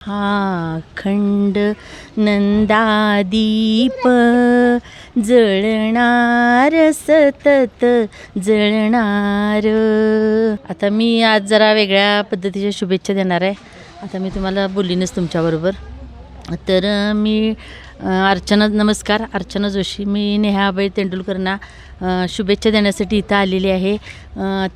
हा खंड नंदादीप जळणार सतत जळणार. आता मी आज जरा वेगळ्या पद्धतीच्या शुभेच्छा देणार आहे. आता मी तुम्हाला बोललीनच तुमच्याबरोबर. तर मी नमस्कार, अर्चना जोशी. मी नेहाबाई तेंडुलकरांना शुभेच्छा देण्यासाठी इथं आलेली आहे.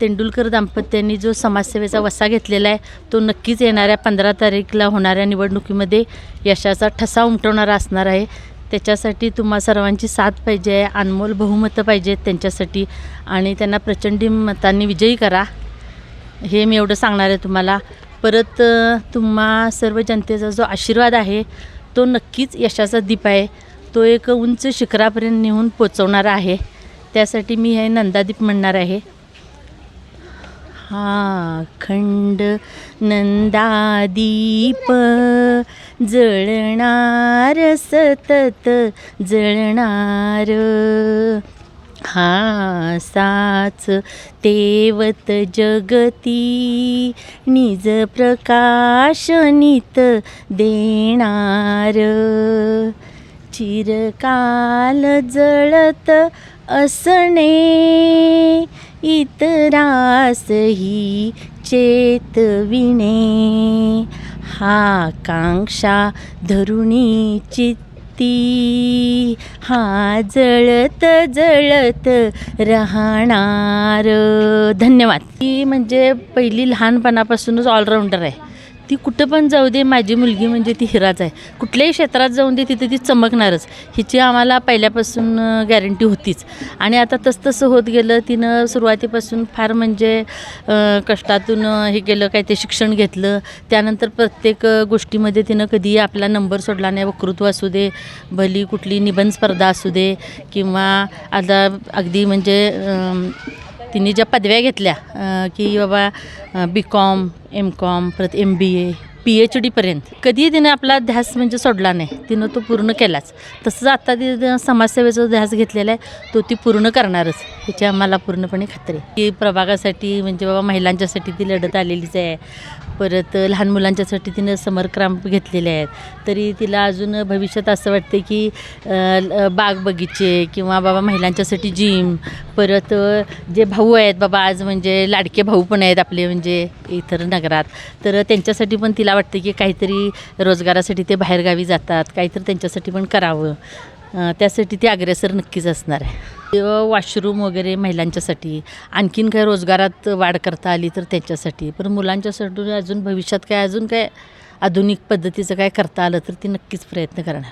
तेंडुलकर दाम्पत्यांनी जो समाजसेवेचा वसा घेतलेला आहे तो नक्कीच येणाऱ्या 15 तारीखला होणाऱ्या निवडणुकीमध्ये यशाचा ठसा उमटवणारा असणार आहे. त्याच्यासाठी तुम्हा सर्वांची साथ पाहिजे आहे, अनमोल बहुमतं पाहिजेत त्यांच्यासाठी आणि त्यांना प्रचंड मतांनी विजयी करा, हे मी एवढं सांगणार आहे तुम्हाला. परत तुम्हा सर्व जनतेचा जो आशीर्वाद आहे तो नक्कीच यशाचा दीप आहे, तो एक उंच शिखरापर्यंत नेऊन पोचवणारा आहे. त्यासाठी मी हे नंदादीप म्हणणार आहे. हा खंड नंदादीप जळणार सतत जळणार. हा साच तेवत जगती निज प्रकाश नित देणार. चिरकाल जळत असणे इतरासही चेतविणे. हा कांक्षा धरुणी चित्ती हा जळत जळत राहणार. धन्यवाद. ती म्हणजे पहिली लहानपणापासूनच ऑलराऊंडर आहे. ती कुठं पण जाऊ दे, माझी मुलगी म्हणजे ती हिराच आहे. कुठल्याही क्षेत्रात जाऊन दे तिथे ती चमकणारच, हिची आम्हाला पहिल्यापासून गॅरंटी होतीच. आणि आता तसं होत गेलं. तिनं सुरुवातीपासून फार म्हणजे कष्टातून हे केलं, काय ते शिक्षण घेतलं. त्यानंतर प्रत्येक गोष्टीमध्ये तिनं कधी आपला नंबर सोडला नाही. वक्तृत्व असू दे, भली कुठली निबंध स्पर्धा असू दे, किंवा आता अगदी म्हणजे तिने ज्या पदव्या घेतल्या की बाबा BCom MCom परत MBA PhD कधीही तिने आपला ध्यास म्हणजे सोडला नाही. तिनं तो पूर्ण केलाच. तसंच आता ती समाजसेवेचा ध्यास घेतलेला आहे तो ती पूर्ण करणारच, ह्याची आम्हाला पूर्णपणे खात्री आहे. की प्रभागासाठी म्हणजे बाबा महिलांच्यासाठी ती लढत आलेलीच आहे. परत लहान मुलांच्यासाठी तिनं समर कॅम्प घेतलेले आहेत. तरी तिला अजून भविष्यात असं वाटते की बाग बगीचे किंवा बाबा महिलांच्यासाठी जिम, परत जे भाऊ आहेत बाबा आज म्हणजे लाडके भाऊ पण आहेत आपले म्हणजे इतर नगरात, तर त्यांच्यासाठी पण तिला वाटते की काहीतरी रोजगारासाठी ते बाहेरगावी जातात, काहीतरी त्यांच्यासाठी पण करावं. त्यासाठी ती अग्रेसर नक्कीच असणार आहे. वॉशरूम वगैरे महिलांच्यासाठी, आणखीन काय रोजगारात वाढ करता आली तर त्याच्यासाठी, पण मुलांच्यासाठी अजून भविष्यात काय अजून काय आधुनिक पद्धतीचं काय करता आलं तर ती नक्कीच प्रयत्न करणार.